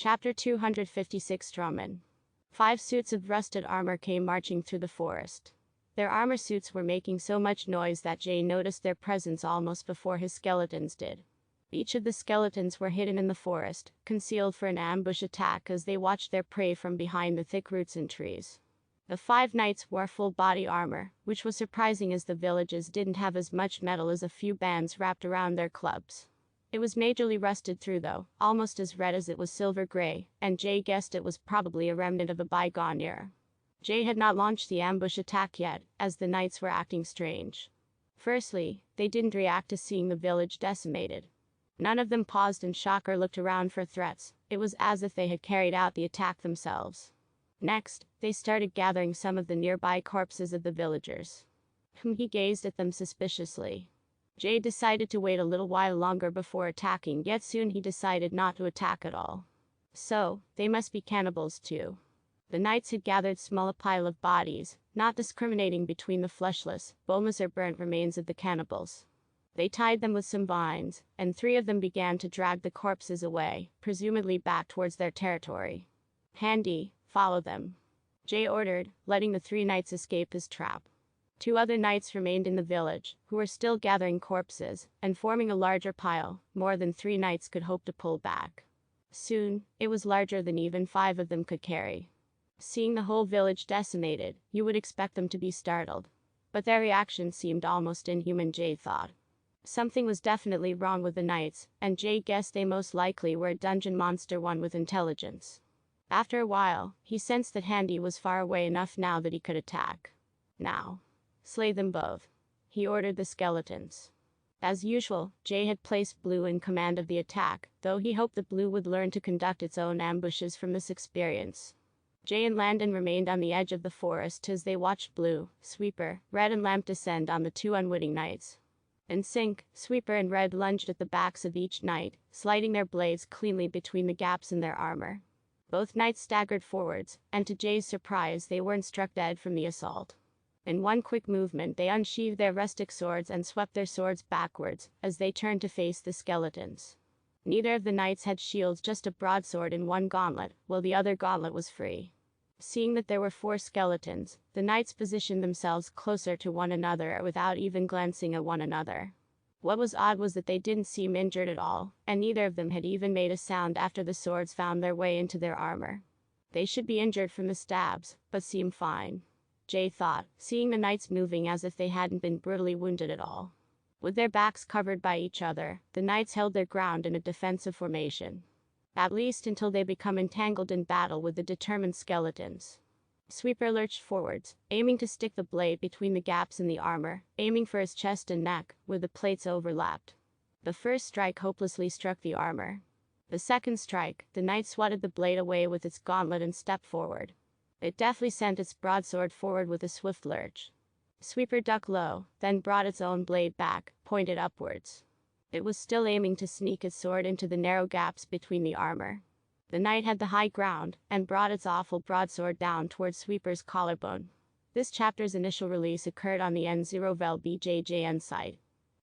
Chapter 256 Strawman. 5 suits of rusted armor came marching through the forest. Their armor suits were making so much noise that Jay noticed their presence almost before his skeletons did. Each of the skeletons were hidden in the forest, concealed for an ambush attack as they watched their prey from behind the thick roots and trees. The 5 knights wore full body armor, which was surprising as the villages didn't have as much metal as a few bands wrapped around their clubs. It was majorly rusted through though, almost as red as it was silver gray, and Jay guessed it was probably a remnant of a bygone era. Jay had not launched the ambush attack yet, as the knights were acting strange. Firstly, they didn't react to seeing the village decimated. None of them paused in shock or looked around for threats. It was as if they had carried out the attack themselves. Next, they started gathering some of the nearby corpses of the villagers. He gazed at them suspiciously. Jay decided to wait a little while longer before attacking, yet soon he decided not to attack at all. So, they must be cannibals too. The knights had gathered small pile of bodies, not discriminating between the fleshless, boneless or burnt remains of the cannibals. They tied them with some vines, and 3 of them began to drag the corpses away, presumably back towards their territory. "Handy, follow them," Jay ordered, letting the 3 knights escape his trap. 2 other knights remained in the village, who were still gathering corpses, and forming a larger pile, more than 3 knights could hope to pull back. Soon, it was larger than even 5 of them could carry. Seeing the whole village decimated, you would expect them to be startled. But their reaction seemed almost inhuman, Jay thought. Something was definitely wrong with the knights, and Jay guessed they most likely were a dungeon monster, one with intelligence. After a while, he sensed that Handy was far away enough now that he could attack. "Now, slay them both," he ordered the skeletons. As usual, Jay had placed Blue in command of the attack, though he hoped that Blue would learn to conduct its own ambushes from this experience. Jay and Landon remained on the edge of the forest as they watched Blue, Sweeper, Red and Lamp descend on the 2 unwitting knights. In sync, Sweeper and Red lunged at the backs of each knight, sliding their blades cleanly between the gaps in their armor. Both knights staggered forwards, and to Jay's surprise they weren't struck dead from the assault. In one quick movement they unsheathed their rustic swords and swept their swords backwards, as they turned to face the skeletons. Neither of the knights had shields, just a broadsword in one gauntlet, while the other gauntlet was free. Seeing that there were 4 skeletons, the knights positioned themselves closer to one another without even glancing at one another. What was odd was that they didn't seem injured at all, and neither of them had even made a sound after the swords found their way into their armor. They should be injured from the stabs, but seem fine, Jay thought, seeing the knights moving as if they hadn't been brutally wounded at all. With their backs covered by each other, the knights held their ground in a defensive formation. At least until they become entangled in battle with the determined skeletons. Sweeper lurched forwards, aiming to stick the blade between the gaps in the armor, aiming for his chest and neck, where the plates overlapped. The first strike hopelessly struck the armor. The second strike, the knight swatted the blade away with its gauntlet and stepped forward. It deftly sent its broadsword forward with a swift lurch. Sweeper ducked low, then brought its own blade back, pointed upwards. It was still aiming to sneak its sword into the narrow gaps between the armor. The knight had the high ground, and brought its awful broadsword down towards Sweeper's collarbone. This chapter's initial release occurred on the N0vel BJJN site.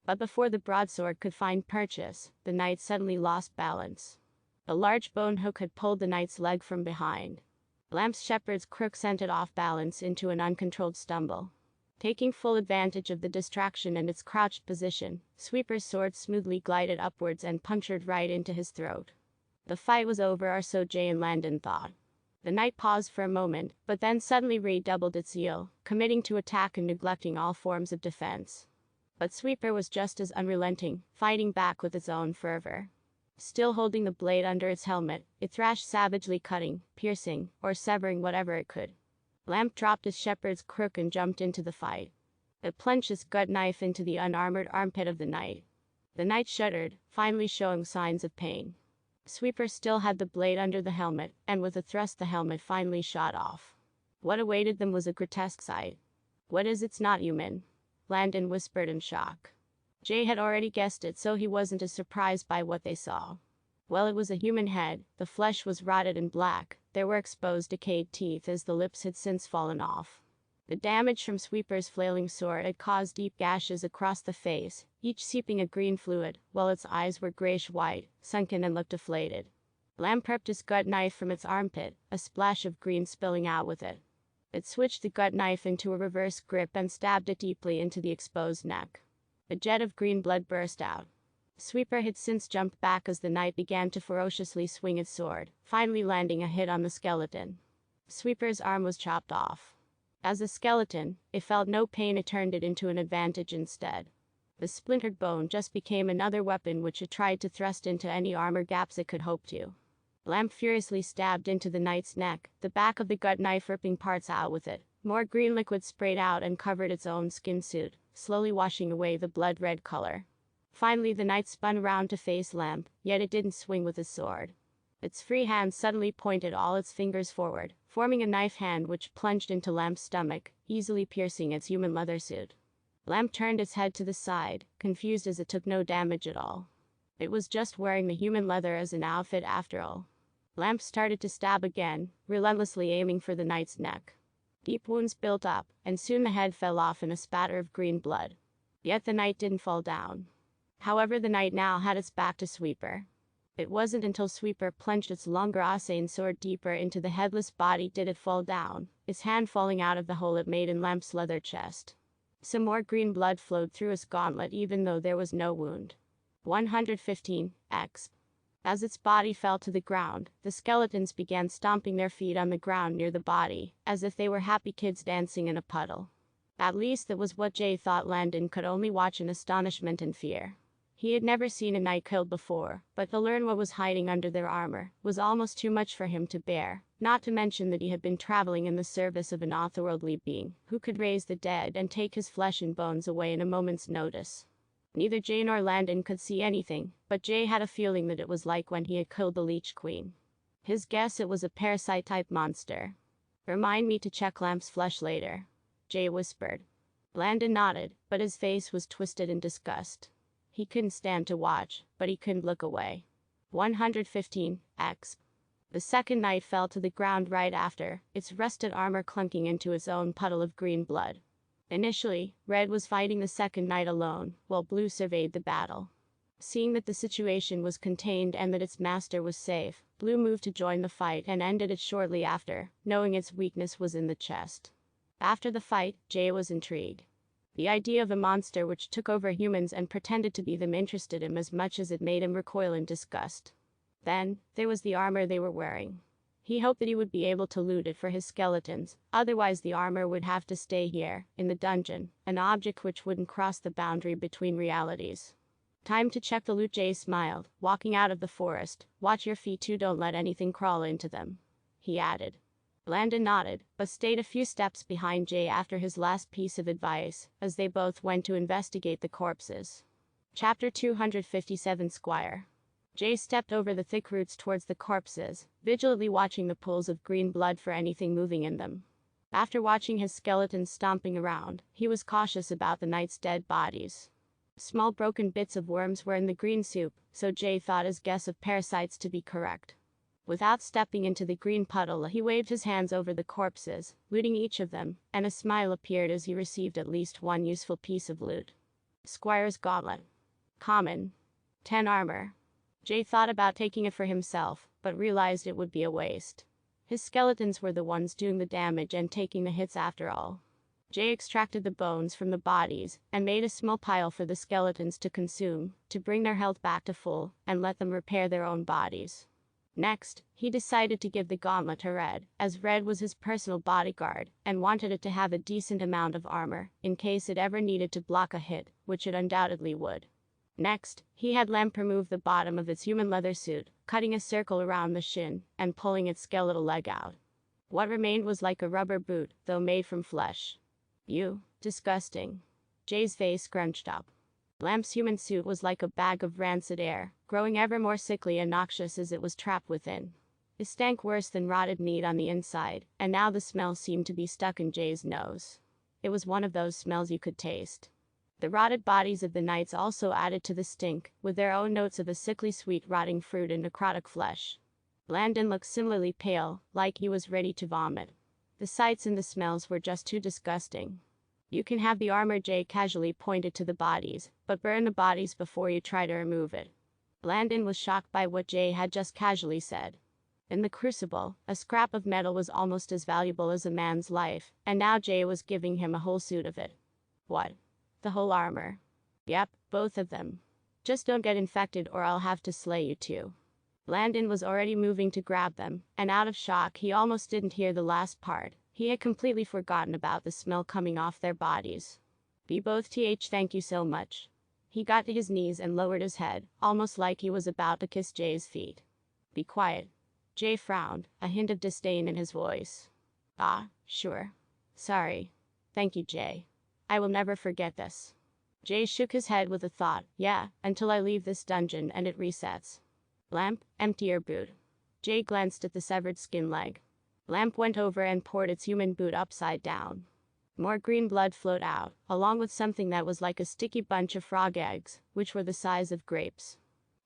But before the broadsword could find purchase, the knight suddenly lost balance. A large bone hook had pulled the knight's leg from behind. Lamp's shepherd's crook sent it off balance into an uncontrolled stumble. Taking full advantage of the distraction and its crouched position, Sweeper's sword smoothly glided upwards and punctured right into his throat. The fight was over, or so Jay and Landon thought. The knight paused for a moment, but then suddenly redoubled its zeal, committing to attack and neglecting all forms of defense. But Sweeper was just as unrelenting, fighting back with its own fervor. Still holding the blade under its helmet, it thrashed savagely, cutting, piercing, or severing whatever it could. Lamp dropped his shepherd's crook and jumped into the fight. It plunged its gut knife into the unarmored armpit of the knight. The knight shuddered, finally showing signs of pain. Sweeper still had the blade under the helmet, and with a thrust the helmet finally shot off. What awaited them was a grotesque sight. "What is it's not human?" Landon whispered in shock. Jay had already guessed it, so he wasn't as surprised by what they saw. Well, it was a human head. The flesh was rotted and black. There were exposed decayed teeth as the lips had since fallen off. The damage from Sweeper's flailing sword had caused deep gashes across the face, each seeping a green fluid, while its eyes were grayish-white, sunken and looked deflated. Lamb prepped his gut knife from its armpit, a splash of green spilling out with it. It switched the gut knife into a reverse grip and stabbed it deeply into the exposed neck. A jet of green blood burst out. Sweeper had since jumped back as the knight began to ferociously swing its sword, finally landing a hit on the skeleton. Sweeper's arm was chopped off. As a skeleton, it felt no pain. It turned it into an advantage instead. The splintered bone just became another weapon which it tried to thrust into any armor gaps it could hope to. Lamb furiously stabbed into the knight's neck, the back of the gut knife ripping parts out with it. More green liquid sprayed out and covered its own skin suit, slowly washing away the blood-red color. Finally the knight spun around to face Lamb, yet it didn't swing with his sword. Its free hand suddenly pointed all its fingers forward, forming a knife hand which plunged into Lamb's stomach, easily piercing its human leather suit. Lamb turned its head to the side, confused as it took no damage at all. It was just wearing the human leather as an outfit after all. Lamb started to stab again, relentlessly aiming for the knight's neck. Deep wounds built up, and soon the head fell off in a spatter of green blood. Yet the knight didn't fall down. However, the knight now had its back to Sweeper. It wasn't until Sweeper plunged its longer arcane sword deeper into the headless body did it fall down, its hand falling out of the hole it made in Lamb's leather chest. Some more green blood flowed through his gauntlet even though there was no wound. 115 X. As its body fell to the ground, the skeletons began stomping their feet on the ground near the body, as if they were happy kids dancing in a puddle. At least that was what Jay thought. Landon could only watch in astonishment and fear. He had never seen a knight killed before, but to learn what was hiding under their armor was almost too much for him to bear, not to mention that he had been traveling in the service of an otherworldly being, who could raise the dead and take his flesh and bones away in a moment's notice. Neither Jay nor Landon could see anything, but Jay had a feeling that it was like when he had killed the Leech Queen. His guess, it was a parasite-type monster. "Remind me to check Lamb's flesh later," Jay whispered. Landon nodded, but his face was twisted in disgust. He couldn't stand to watch, but he couldn't look away. 115 X. The second knight fell to the ground right after, its rusted armor clunking into its own puddle of green blood. Initially, Red was fighting the second knight alone, while Blue surveyed the battle. Seeing that the situation was contained and that its master was safe, Blue moved to join the fight and ended it shortly after, knowing its weakness was in the chest. After the fight, Jay was intrigued. The idea of a monster which took over humans and pretended to be them interested him as much as it made him recoil in disgust. Then, there was the armor they were wearing. He hoped that he would be able to loot it for his skeletons, otherwise the armor would have to stay here, in the dungeon, an object which wouldn't cross the boundary between realities. "Time to check the loot," Jay smiled, walking out of the forest. "Watch your feet too, don't let anything crawl into them," he added. Landon nodded, but stayed a few steps behind Jay after his last piece of advice, as they both went to investigate the corpses. Chapter 257 Squire. Jay stepped over the thick roots towards the corpses, vigilantly watching the pools of green blood for anything moving in them. After watching his skeletons stomping around, he was cautious about the knight's dead bodies. Small broken bits of worms were in the green soup, so Jay thought his guess of parasites to be correct. Without stepping into the green puddle, he waved his hands over the corpses, looting each of them, and a smile appeared as he received at least one useful piece of loot. Squire's Gauntlet. Common. 10 armor. Jay thought about taking it for himself, but realized it would be a waste. His skeletons were the ones doing the damage and taking the hits after all. Jay extracted the bones from the bodies, and made a small pile for the skeletons to consume, to bring their health back to full, and let them repair their own bodies. Next, he decided to give the gauntlet to Red, as Red was his personal bodyguard, and wanted it to have a decent amount of armor, in case it ever needed to block a hit, which it undoubtedly would. Next, he had Lamp remove the bottom of its human leather suit, cutting a circle around the shin, and pulling its skeletal leg out. What remained was like a rubber boot, though made from flesh. "You, disgusting." Jay's face scrunched up. Lamp's human suit was like a bag of rancid air, growing ever more sickly and noxious as it was trapped within. It stank worse than rotted meat on the inside, and now the smell seemed to be stuck in Jay's nose. It was one of those smells you could taste. The rotted bodies of the knights also added to the stink, with their own notes of a sickly sweet rotting fruit and necrotic flesh. Landon looked similarly pale, like he was ready to vomit. The sights and the smells were just too disgusting. "You can have the armor," Jay casually pointed to the bodies, "but burn the bodies before you try to remove it." Landon was shocked by what Jay had just casually said. In the Crucible, a scrap of metal was almost as valuable as a man's life, and now Jay was giving him a whole suit of it. What? The whole armor? Yep, both of them. Just don't get infected or I'll have to slay you too. Landon was already moving to grab them, and out of shock he almost didn't hear the last part. He had completely forgotten about the smell coming off their bodies. Be both thank you so much. He got to his knees and lowered his head, almost like he was about to kiss Jay's feet. Be quiet. Jay frowned, a hint of disdain in his voice. Ah, sure. Sorry. Thank you, Jay. I will never forget this. Jay shook his head with a thought. Yeah, until I leave this dungeon and it resets. Lamp, empty your boot. Jay glanced at the severed skin leg. Lamp went over and poured its human boot upside down. More green blood flowed out, along with something that was like a sticky bunch of frog eggs, which were the size of grapes.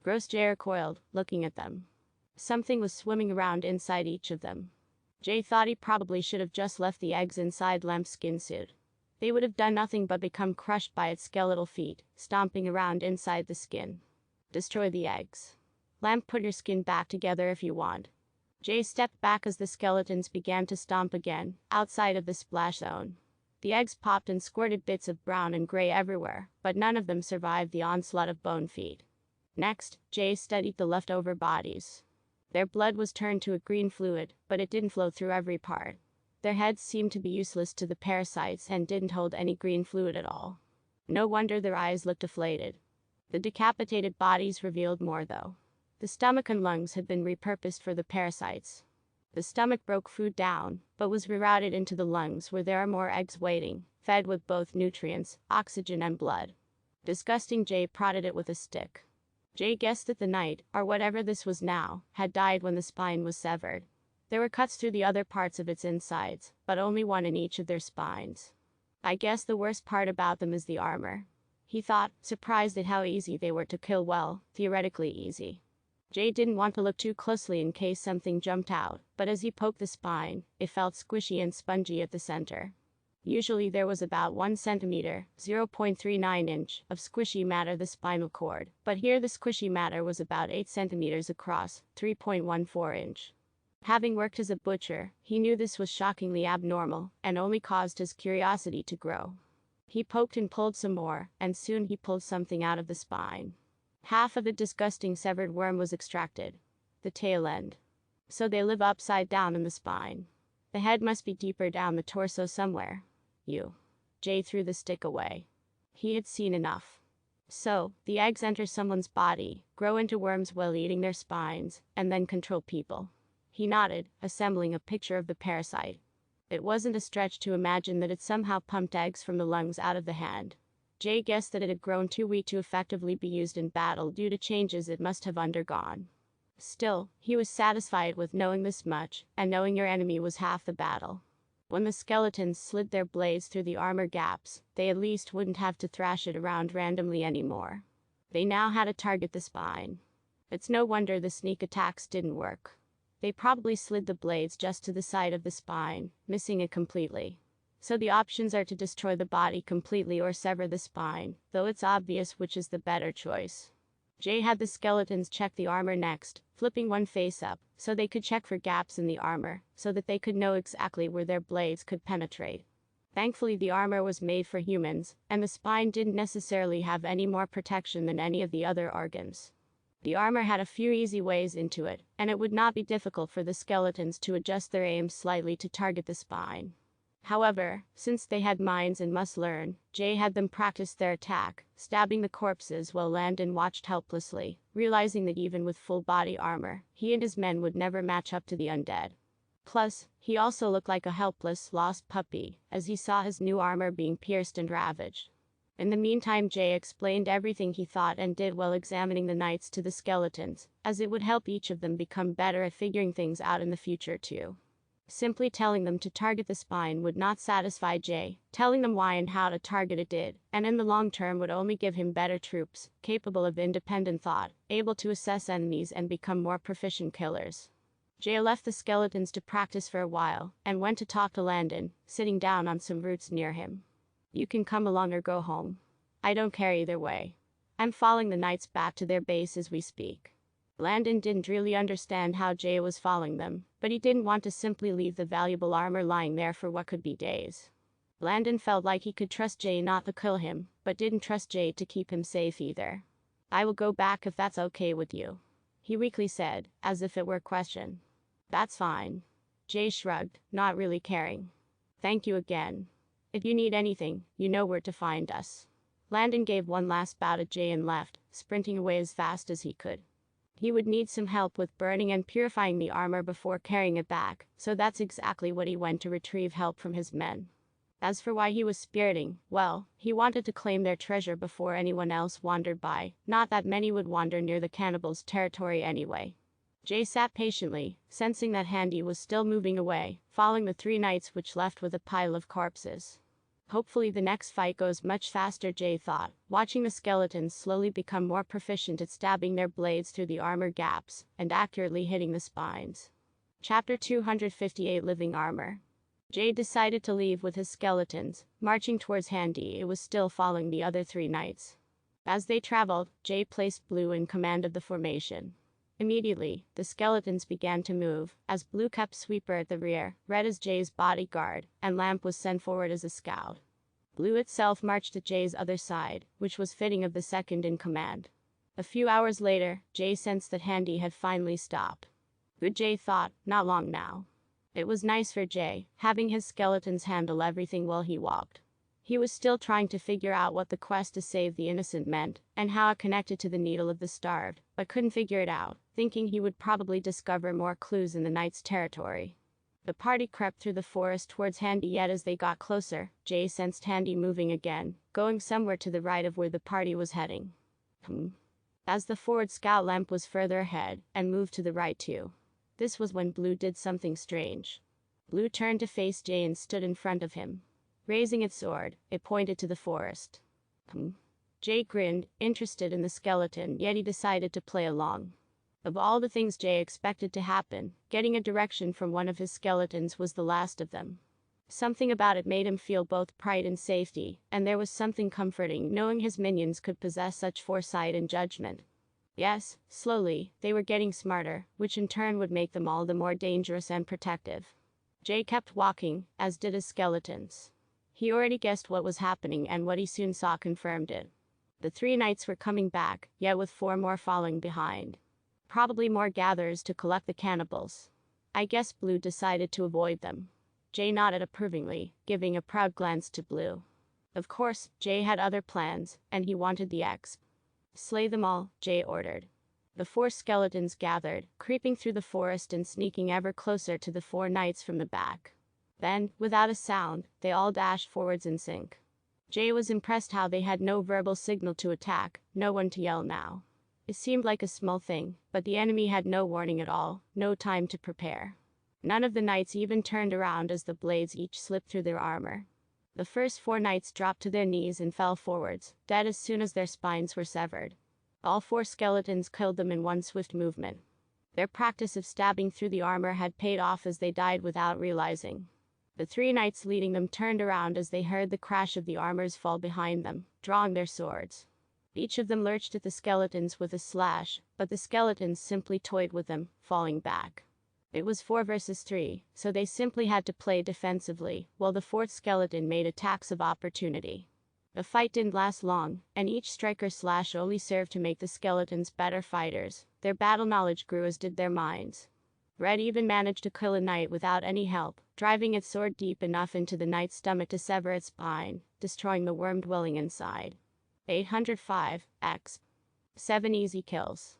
Gross. Jay recoiled, looking at them. Something was swimming around inside each of them. Jay thought he probably should have just left the eggs inside Lamp's skin suit. They would have done nothing but become crushed by its skeletal feet, stomping around inside the skin. Destroy the eggs. Lamp, put your skin back together if you want. Jay stepped back as the skeletons began to stomp again, outside of the splash zone. The eggs popped and squirted bits of brown and gray everywhere, but none of them survived the onslaught of bone feet. Next, Jay studied the leftover bodies. Their blood was turned to a green fluid, but it didn't flow through every part. Their heads seemed to be useless to the parasites and didn't hold any green fluid at all. No wonder their eyes looked deflated. The decapitated bodies revealed more though. The stomach and lungs had been repurposed for the parasites. The stomach broke food down, but was rerouted into the lungs where there are more eggs waiting, fed with both nutrients, oxygen and blood. Disgusting. Jay prodded it with a stick. Jay guessed that the knight, or whatever this was now, had died when the spine was severed. There were cuts through the other parts of its insides, but only one in each of their spines. I guess the worst part about them is the armor. He thought, surprised at how easy they were to kill. Well, theoretically easy. Jay didn't want to look too closely in case something jumped out, but as he poked the spine, it felt squishy and spongy at the center. Usually there was about 1 centimeter, 0.39 inch, of squishy matter the spinal cord, but here the squishy matter was about 8 centimeters across, 3.14 inch. Having worked as a butcher, he knew this was shockingly abnormal, and only caused his curiosity to grow. He poked and pulled some more, and soon he pulled something out of the spine. Half of the disgusting severed worm was extracted. The tail end. So they live upside down in the spine. The head must be deeper down the torso somewhere. Jay threw the stick away. He had seen enough. So, the eggs enter someone's body, grow into worms while eating their spines, and then control people. He nodded, assembling a picture of the parasite. It wasn't a stretch to imagine that it somehow pumped eggs from the lungs out of the hand. Jay guessed that it had grown too weak to effectively be used in battle due to changes it must have undergone. Still, he was satisfied with knowing this much, and knowing your enemy was half the battle. When the skeletons slid their blades through the armor gaps, they at least wouldn't have to thrash it around randomly anymore. They now had to target the spine. It's no wonder the sneak attacks didn't work. They probably slid the blades just to the side of the spine, missing it completely. So the options are to destroy the body completely or sever the spine, though it's obvious which is the better choice. Jay had the skeletons check the armor next, flipping one face up, so they could check for gaps in the armor, so that they could know exactly where their blades could penetrate. Thankfully the armor was made for humans, and the spine didn't necessarily have any more protection than any of the other organs. The armor had a few easy ways into it, and it would not be difficult for the skeletons to adjust their aim slightly to target the spine. However, since they had minds and must learn, Jay had them practice their attack, stabbing the corpses while Landon watched helplessly, realizing that even with full body armor, he and his men would never match up to the undead. Plus, he also looked like a helpless, lost puppy, as he saw his new armor being pierced and ravaged. In the meantime, Jay explained everything he thought and did while examining the knights to the skeletons, as it would help each of them become better at figuring things out in the future too. Simply telling them to target the spine would not satisfy Jay. Telling them why and how to target it did, and in the long term would only give him better troops, capable of independent thought, able to assess enemies and become more proficient killers. Jay left the skeletons to practice for a while, and went to talk to Landon, sitting down on some roots near him. You can come along or go home. I don't care either way. I'm following the knights back to their base as we speak. Landon didn't really understand how Jay was following them, but he didn't want to simply leave the valuable armor lying there for what could be days. Landon felt like he could trust Jay not to kill him, but didn't trust Jay to keep him safe either. I will go back if that's okay with you, he weakly said, as if it were a question. That's fine. Jay shrugged, not really caring. Thank you again. If you need anything, you know where to find us. Landon gave one last bow to Jay and left, sprinting away as fast as he could. He would need some help with burning and purifying the armor before carrying it back, so that's exactly what he went to retrieve help from his men. As for why he was spiriting, well, he wanted to claim their treasure before anyone else wandered by, not that many would wander near the cannibals' territory anyway. Jay sat patiently, sensing that Handy was still moving away, following the three knights which left with a pile of corpses. Hopefully the next fight goes much faster, Jay thought, watching the skeletons slowly become more proficient at stabbing their blades through the armor gaps, and accurately hitting the spines. Chapter 258 Living Armor. Jay decided to leave with his skeletons, marching towards Handy. It was still following the other three knights. As they traveled, Jay placed Blue in command of the formation. Immediately, the skeletons began to move, as Blue kept Sweeper at the rear, Red as Jay's bodyguard, and Lamp was sent forward as a scout. Blue itself marched at Jay's other side, which was fitting of the second in command. A few hours later, Jay sensed that Handy had finally stopped. Good, Jay thought, not long now. It was nice for Jay, having his skeletons handle everything while he walked. He was still trying to figure out what the quest to save the innocent meant, and how it connected to the Needle of the Starved, but couldn't figure it out, thinking he would probably discover more clues in the knight's territory. The party crept through the forest towards Handy, yet as they got closer, Jay sensed Handy moving again, going somewhere to the right of where the party was heading. As the forward scout, Lamp was further ahead, and moved to the right too. This was when Blue did something strange. Blue turned to face Jay and stood in front of him. Raising its sword, it pointed to the forest. Jay grinned, interested in the skeleton, yet he decided to play along. Of all the things Jay expected to happen, getting a direction from one of his skeletons was the last of them. Something about it made him feel both pride and safety, and there was something comforting knowing his minions could possess such foresight and judgment. Yes, slowly, they were getting smarter, which in turn would make them all the more dangerous and protective. Jay kept walking, as did his skeletons. He already guessed what was happening, and what he soon saw confirmed it. The three knights were coming back, yet with four more following behind. Probably more gatherers to collect the cannibals. I guess Blue decided to avoid them. Jay nodded approvingly, giving a proud glance to Blue. Of course, Jay had other plans, and he wanted the exp. Slay them all, Jay ordered. The four skeletons gathered, creeping through the forest and sneaking ever closer to the four knights from the back. Then, without a sound, they all dashed forwards in sync. Jay was impressed how they had no verbal signal to attack, no one to yell now. It seemed like a small thing, but the enemy had no warning at all, no time to prepare. None of the knights even turned around as the blades each slipped through their armor. The first four knights dropped to their knees and fell forwards, dead as soon as their spines were severed. All four skeletons killed them in one swift movement. Their practice of stabbing through the armor had paid off as they died without realizing. The three knights leading them turned around as they heard the crash of the armors fall behind them, drawing their swords. Each of them lurched at the skeletons with a slash, but the skeletons simply toyed with them, falling back. It was 4 versus 3, so they simply had to play defensively, while the fourth skeleton made attacks of opportunity. The fight didn't last long, and each striker's slash only served to make the skeletons better fighters. Their battle knowledge grew as did their minds. Red even managed to kill a knight without any help, driving its sword deep enough into the knight's stomach to sever its spine, destroying the worm dwelling inside. 805 exp. 7 easy kills.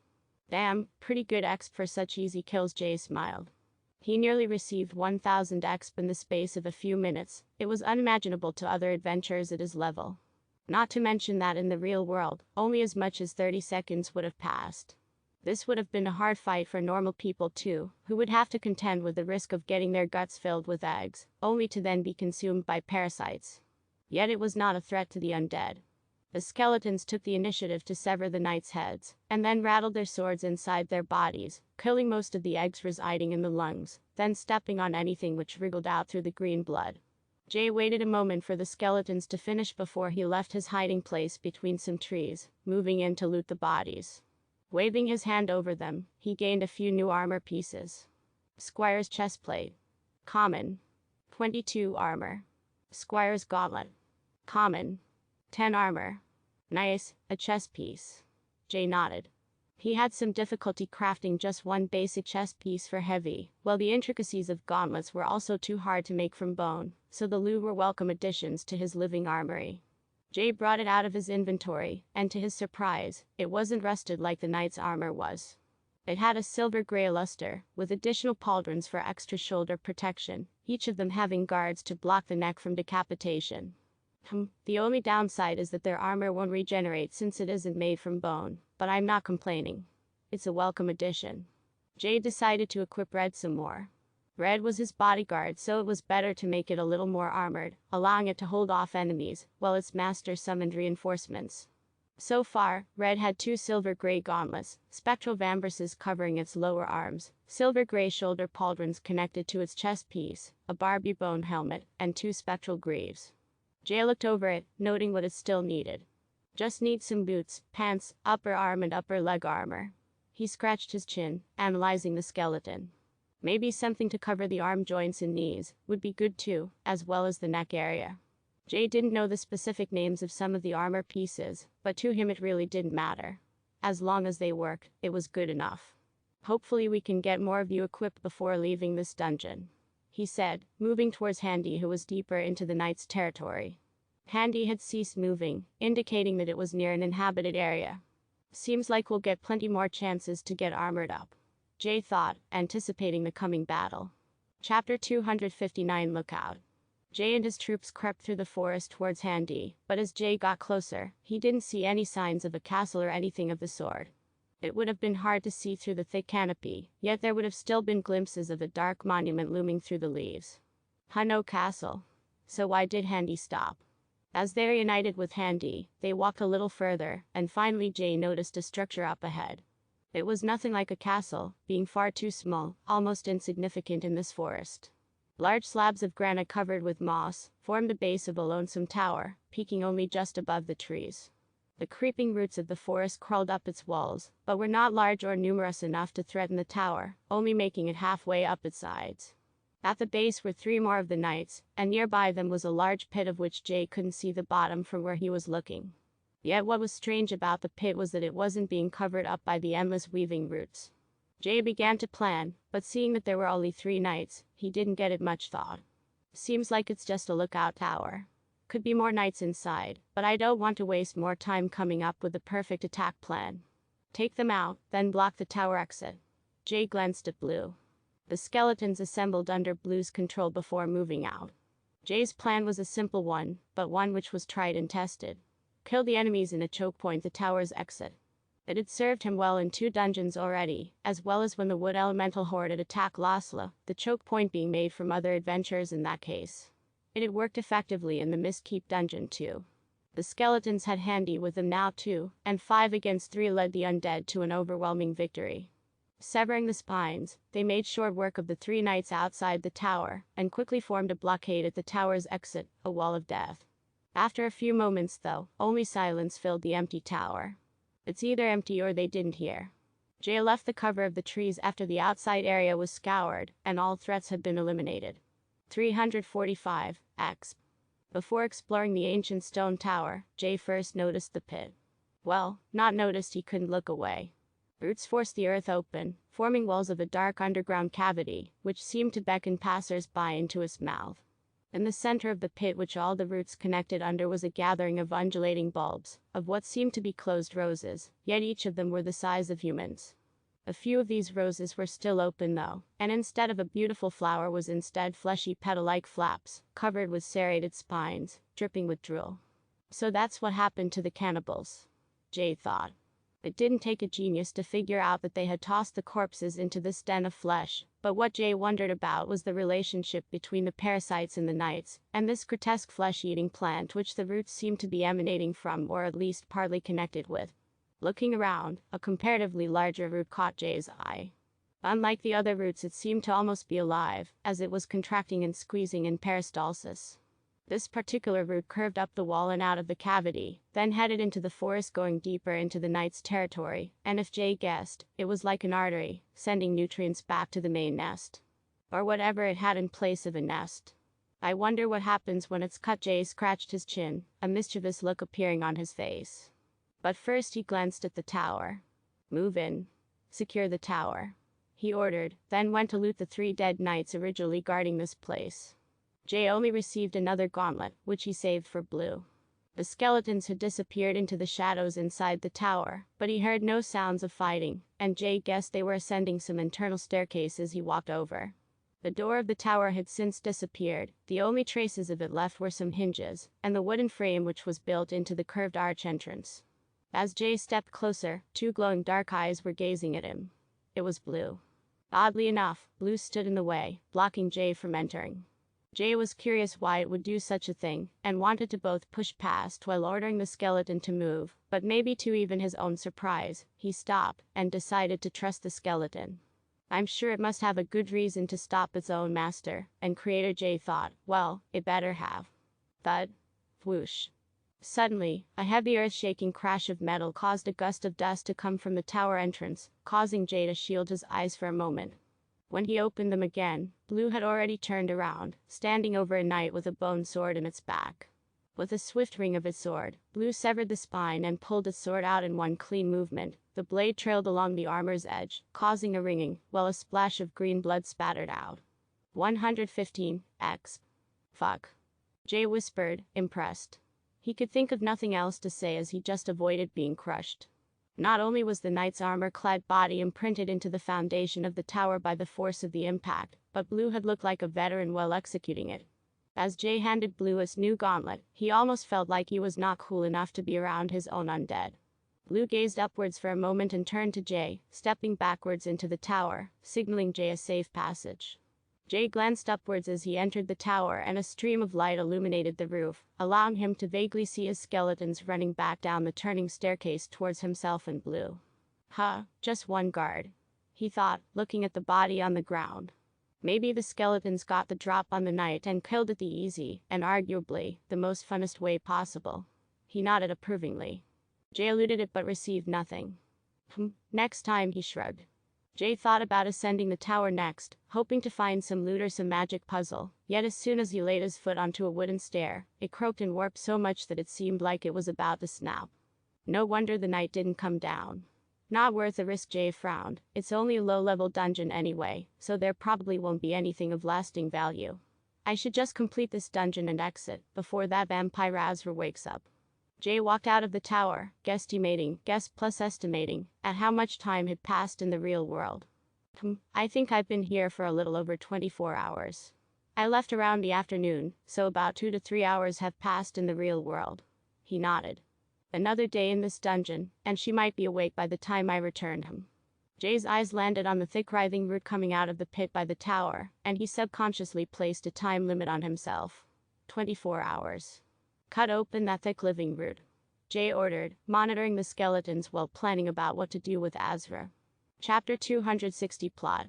Damn, pretty good exp for such easy kills, Jay smiled. He nearly received 1000 exp in the space of a few minutes. It was unimaginable to other adventurers at his level. Not to mention that in the real world, only as much as 30 seconds would have passed. This would have been a hard fight for normal people too, who would have to contend with the risk of getting their guts filled with eggs, only to then be consumed by parasites. Yet it was not a threat to the undead. The skeletons took the initiative to sever the knights' heads, and then rattled their swords inside their bodies, killing most of the eggs residing in the lungs, then stepping on anything which wriggled out through the green blood. Jay waited a moment for the skeletons to finish before he left his hiding place between some trees, moving in to loot the bodies. Waving his hand over them, he gained a few new armor pieces. Squire's chestplate. Common. 22 armor. Squire's gauntlet. Common. 10 armor. Nice, a chest piece. Jay nodded. He had some difficulty crafting just one basic chest piece for heavy, while the intricacies of gauntlets were also too hard to make from bone, so the loot were welcome additions to his living armory. Jay brought it out of his inventory, and to his surprise, it wasn't rusted like the knight's armor was. It had a silver-gray luster, with additional pauldrons for extra shoulder protection, each of them having guards to block the neck from decapitation. The only downside is that their armor won't regenerate since it isn't made from bone, but I'm not complaining. It's a welcome addition. Jay decided to equip Red some more. Red was his bodyguard, so it was better to make it a little more armored, allowing it to hold off enemies, while its master summoned reinforcements. So far, Red had 2 silver-gray gauntlets, spectral vambraces covering its lower arms, silver-gray shoulder pauldrons connected to its chest piece, a Barbie bone helmet, and 2 spectral greaves. Jay looked over it, noting what it still needed. Just need some boots, pants, upper arm and upper leg armor. He scratched his chin, analyzing the skeleton. Maybe something to cover the arm joints and knees would be good too, as well as the neck area. Jay didn't know the specific names of some of the armor pieces, but to him it really didn't matter. As long as they worked, it was good enough. Hopefully we can get more of you equipped before leaving this dungeon, he said, moving towards Handy, who was deeper into the knight's territory. Handy had ceased moving, indicating that it was near an inhabited area. Seems like we'll get plenty more chances to get armored up, Jay thought, anticipating the coming battle. Chapter 259 Lookout. Jay and his troops crept through the forest towards Handy, but as Jay got closer, he didn't see any signs of a castle or anything of the sort. It would have been hard to see through the thick canopy, yet there would have still been glimpses of the dark monument looming through the leaves. No castle. So why did Handy stop? As they reunited with Handy, they walked a little further, and finally Jay noticed a structure up ahead. It was nothing like a castle, being far too small, almost insignificant in this forest. Large slabs of granite covered with moss formed the base of a lonesome tower, peaking only just above the trees. The creeping roots of the forest crawled up its walls, but were not large or numerous enough to threaten the tower, only making it halfway up its sides. At the base were 3 more of the knights, and nearby them was a large pit of which Jay couldn't see the bottom from where he was looking. Yet what was strange about the pit was that it wasn't being covered up by the endless weaving roots. Jay began to plan, but seeing that there were only 3 knights, he didn't get it much thought. Seems like it's just a lookout tower. Could be more knights inside, but I don't want to waste more time coming up with the perfect attack plan. Take them out, then block the tower exit. Jay glanced at Blue. The skeletons assembled under Blue's control before moving out. Jay's plan was a simple one, but one which was tried and tested. Kill the enemies in a choke point the tower's exit. It had served him well in 2 dungeons already, as well as when the Wood Elemental Horde had attacked Losla, the choke point being made from other adventurers in that case. It had worked effectively in the Mistkeep dungeon too. The skeletons had Handy with them now too, and 5 against 3 led the undead to an overwhelming victory. Severing the spines, they made short work of the 3 knights outside the tower, and quickly formed a blockade at the tower's exit, a wall of death. After a few moments though, only silence filled the empty tower. It's either empty or they didn't hear. Jay left the cover of the trees after the outside area was scoured, and all threats had been eliminated. 345 X. Before exploring the ancient stone tower, Jay first noticed the pit. Well, not noticed, he couldn't look away. Roots forced the earth open, forming walls of a dark underground cavity, which seemed to beckon passers-by into its mouth. In the center of the pit, which all the roots connected under, was a gathering of undulating bulbs, of what seemed to be closed roses, yet each of them were the size of humans. A few of these roses were still open though, and instead of a beautiful flower was instead fleshy petal-like flaps, covered with serrated spines, dripping with drool. So that's what happened to the cannibals, Jay thought. It didn't take a genius to figure out that they had tossed the corpses into this den of flesh, but what Jay wondered about was the relationship between the parasites and the knights, and this grotesque flesh-eating plant which the roots seemed to be emanating from, or at least partly connected with. Looking around, a comparatively larger root caught Jay's eye. Unlike the other roots, it seemed to almost be alive, as it was contracting and squeezing in peristalsis. This particular route curved up the wall and out of the cavity, then headed into the forest, going deeper into the knight's territory, and if Jay guessed, it was like an artery, sending nutrients back to the main nest. Or whatever it had in place of a nest. I wonder what happens when it's cut. Jay scratched his chin, a mischievous look appearing on his face. But first he glanced at the tower. Move in. Secure the tower, he ordered, then went to loot the 3 dead knights originally guarding this place. Jay only received another gauntlet, which he saved for Blue. The skeletons had disappeared into the shadows inside the tower, but he heard no sounds of fighting, and Jay guessed they were ascending some internal staircase as he walked over. The door of the tower had since disappeared. The only traces of it left were some hinges, and the wooden frame which was built into the curved arch entrance. As Jay stepped closer, 2 glowing dark eyes were gazing at him. It was Blue. Oddly enough, Blue stood in the way, blocking Jay from entering. Jay was curious why it would do such a thing, and wanted to both push past while ordering the skeleton to move, but maybe to even his own surprise, he stopped, and decided to trust the skeleton. I'm sure it must have a good reason to stop its own master, and Creator Jay thought, well, it better have. Thud. Whoosh. Suddenly, a heavy earth-shaking crash of metal caused a gust of dust to come from the tower entrance, causing Jay to shield his eyes for a moment. When he opened them again, Blue had already turned around, standing over a knight with a bone sword in its back. With a swift ring of its sword, Blue severed the spine and pulled its sword out in one clean movement. The blade trailed along the armor's edge, causing a ringing, while a splash of green blood spattered out. 115, X. Fuck. Jay whispered, impressed. He could think of nothing else to say as he just avoided being crushed. Not only was the knight's armor-clad body imprinted into the foundation of the tower by the force of the impact, but Blue had looked like a veteran while executing it. As Jay handed Blue his new gauntlet, he almost felt like he was not cool enough to be around his own undead. Blue gazed upwards for a moment and turned to Jay, stepping backwards into the tower, signaling Jay a safe passage. Jay glanced upwards as he entered the tower, and a stream of light illuminated the roof, allowing him to vaguely see his skeletons running back down the turning staircase towards himself and Blue. Huh, just one guard, he thought, looking at the body on the ground. Maybe the skeletons got the drop on the knight and killed it the easy, and arguably, the most funnest way possible. He nodded approvingly. Jay eluded it but received nothing. Next time, he shrugged. Jay thought about ascending the tower next, hoping to find some loot or some magic puzzle, yet as soon as he laid his foot onto a wooden stair, it croaked and warped so much that it seemed like it was about to snap. No wonder the knight didn't come down. Not worth the risk, Jay frowned. It's only a low-level dungeon anyway, so there probably won't be anything of lasting value. I should just complete this dungeon and exit, before that vampire Azra wakes up. Jay walked out of the tower, guess plus estimating, at how much time had passed in the real world. I think I've been here for a little over 24 hours. I left around the afternoon, so about 2 to 3 hours have passed in the real world. He nodded. Another day in this dungeon, and she might be awake by the time I returned home. Jay's eyes landed on the thick writhing root coming out of the pit by the tower, and he subconsciously placed a time limit on himself. 24 hours. Cut open that thick living root, Jay ordered, monitoring the skeletons while planning about what to do with Azra. Chapter 260 Plot.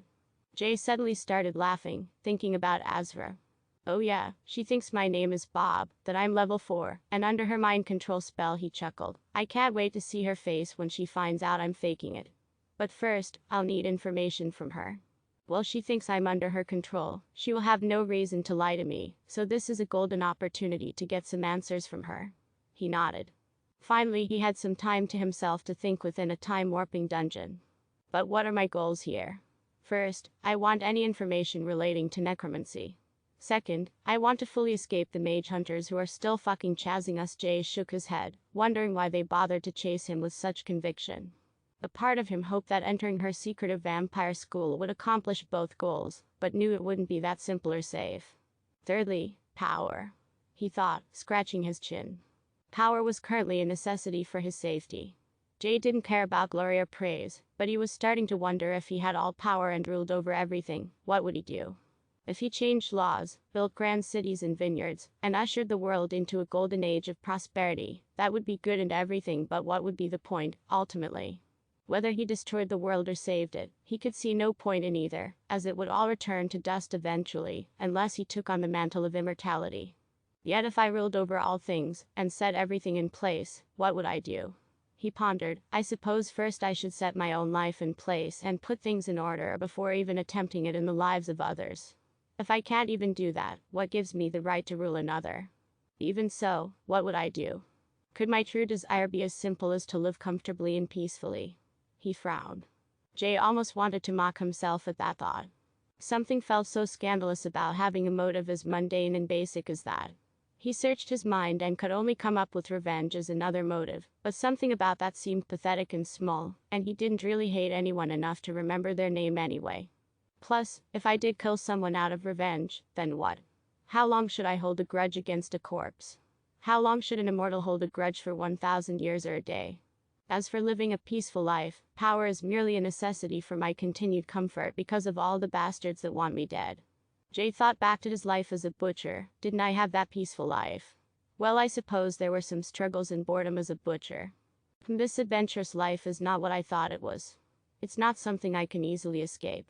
Jay suddenly started laughing, thinking about Azra. Oh yeah, she thinks my name is Bob, that I'm level 4, and under her mind control spell, he chuckled. I can't wait to see her face when she finds out I'm faking it. But first, I'll need information from her. Well, she thinks I'm under her control. She will have no reason to lie to me, so this is a golden opportunity to get some answers from her. He nodded. Finally, he had some time to himself to think within a time-warping dungeon. But what are my goals here? First, I want any information relating to necromancy. Second, I want to fully escape the mage hunters who are still fucking chasing us. Jay shook his head, wondering why they bothered to chase him with such conviction. A part of him hoped that entering her secretive vampire school would accomplish both goals, but knew it wouldn't be that simple or safe. Thirdly, power, he thought, scratching his chin. Power was currently a necessity for his safety. Jay didn't care about glory or praise, but he was starting to wonder if he had all power and ruled over everything, what would he do? If he changed laws, built grand cities and vineyards, and ushered the world into a golden age of prosperity, that would be good and everything, but what would be the point, ultimately? Whether he destroyed the world or saved it, he could see no point in either, as it would all return to dust eventually, unless he took on the mantle of immortality. Yet if I ruled over all things, and set everything in place, what would I do? He pondered. I suppose first I should set my own life in place and put things in order before even attempting it in the lives of others. If I can't even do that, what gives me the right to rule another? Even so, what would I do? Could my true desire be as simple as to live comfortably and peacefully? He frowned. Jay almost wanted to mock himself at that thought. Something felt so scandalous about having a motive as mundane and basic as that. He searched his mind and could only come up with revenge as another motive, but something about that seemed pathetic and small, and he didn't really hate anyone enough to remember their name anyway. Plus, if I did kill someone out of revenge, then what? How long should I hold a grudge against a corpse? How long should an immortal hold a grudge for 1,000 years or a day? As for living a peaceful life, power is merely a necessity for my continued comfort because of all the bastards that want me dead. Jay thought back to his life as a butcher. Didn't I have that peaceful life? Well, I suppose there were some struggles and boredom as a butcher. This adventurous life is not what I thought it was. It's not something I can easily escape.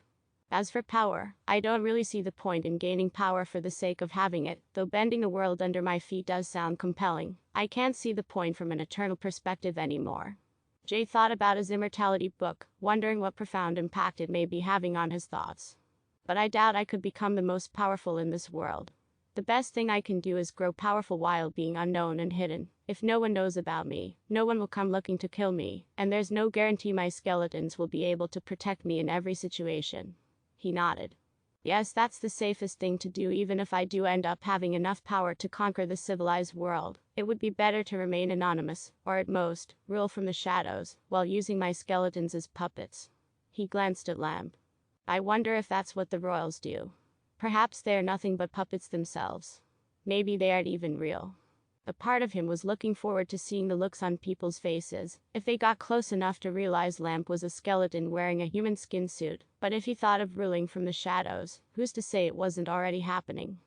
As for power, I don't really see the point in gaining power for the sake of having it, though bending the world under my feet does sound compelling. I can't see the point from an eternal perspective anymore. Jay thought about his immortality book, wondering what profound impact it may be having on his thoughts. But I doubt I could become the most powerful in this world. The best thing I can do is grow powerful while being unknown and hidden. If no one knows about me, no one will come looking to kill me, and there's no guarantee my skeletons will be able to protect me in every situation. He nodded. Yes, that's the safest thing to do even if I do end up having enough power to conquer the civilized world. It would be better to remain anonymous, or at most, rule from the shadows, while using my skeletons as puppets. He glanced at Lamp. I wonder if that's what the royals do. Perhaps they are nothing but puppets themselves. Maybe they aren't even real. A part of him was looking forward to seeing the looks on people's faces, if they got close enough to realize Lamp was a skeleton wearing a human skin suit, but if he thought of ruling from the shadows, who's to say it wasn't already happening?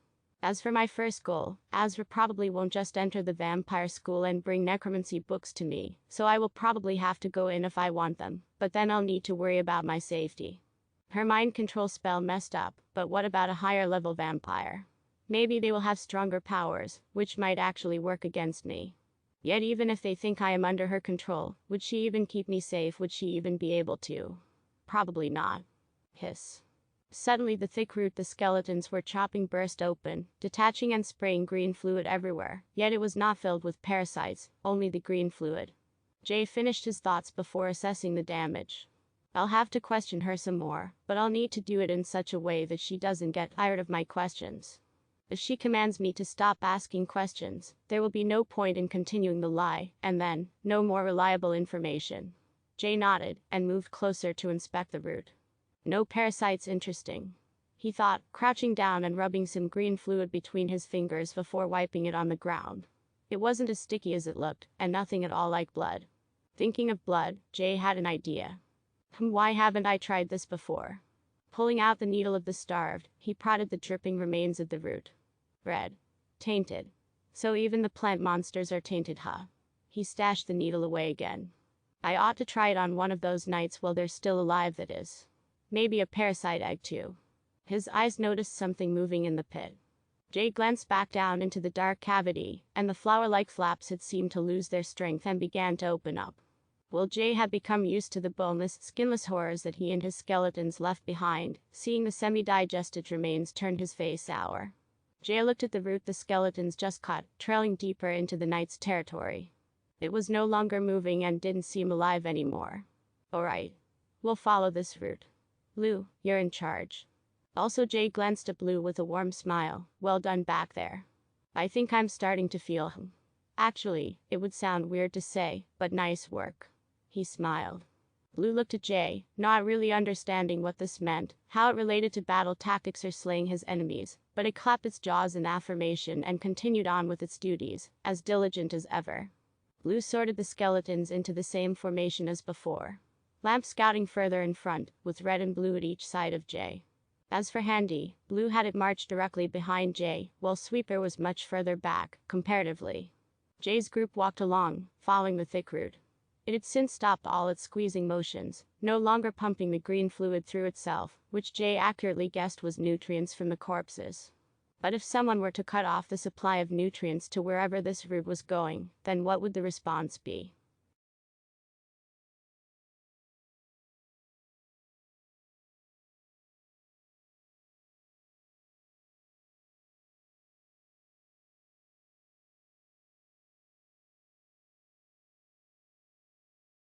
As for my first goal, Azra probably won't just enter the vampire school and bring necromancy books to me, so I will probably have to go in if I want them, but then I'll need to worry about my safety. Her mind control spell messed up, but what about a higher level vampire? Maybe they will have stronger powers, which might actually work against me. Yet even if they think I am under her control, would she even keep me safe? Would she even be able to? Probably not. Hiss. Suddenly the thick root the skeletons were chopping burst open, detaching and spraying green fluid everywhere, yet it was not filled with parasites, only the green fluid. Jay finished his thoughts before assessing the damage. I'll have to question her some more, but I'll need to do it in such a way that she doesn't get tired of my questions. If she commands me to stop asking questions, there will be no point in continuing the lie, and then, no more reliable information. Jay nodded, and moved closer to inspect the root. No parasites, interesting. He thought, crouching down and rubbing some green fluid between his fingers before wiping it on the ground. It wasn't as sticky as it looked, and nothing at all like blood. Thinking of blood, Jay had an idea. Why haven't I tried this before? Pulling out the needle of the starved, he prodded the dripping remains of the root. Red. Tainted. So even the plant monsters are tainted, huh? He stashed the needle away again. I ought to try it on one of those nights while they're still alive, that is. Maybe a parasite egg too. His eyes noticed something moving in the pit. Jay glanced back down into the dark cavity, and the flower-like flaps had seemed to lose their strength and began to open up. Well, Jay had become used to the boneless, skinless horrors that he and his skeletons left behind. Seeing the semi-digested remains turned his face sour. Jay looked at the root the skeletons just caught, trailing deeper into the night's territory. It was no longer moving and didn't seem alive anymore. All right. We'll follow this route. Blue, you're in charge. Also, Jay glanced at Blue with a warm smile. Well done back there. I think I'm starting to feel him. Actually, it would sound weird to say, but nice work. He smiled. Blue looked at Jay, not really understanding what this meant, how it related to battle tactics or slaying his enemies, but it clapped its jaws in affirmation and continued on with its duties, as diligent as ever. Blue sorted the skeletons into the same formation as before. Lamp scouting further in front, with red and blue at each side of Jay. As for Handy, Blue had it march directly behind Jay, while Sweeper was much further back, comparatively. Jay's group walked along, following the thick root. It had since stopped all its squeezing motions, no longer pumping the green fluid through itself, which Jay accurately guessed was nutrients from the corpses. But if someone were to cut off the supply of nutrients to wherever this root was going, then what would the response be?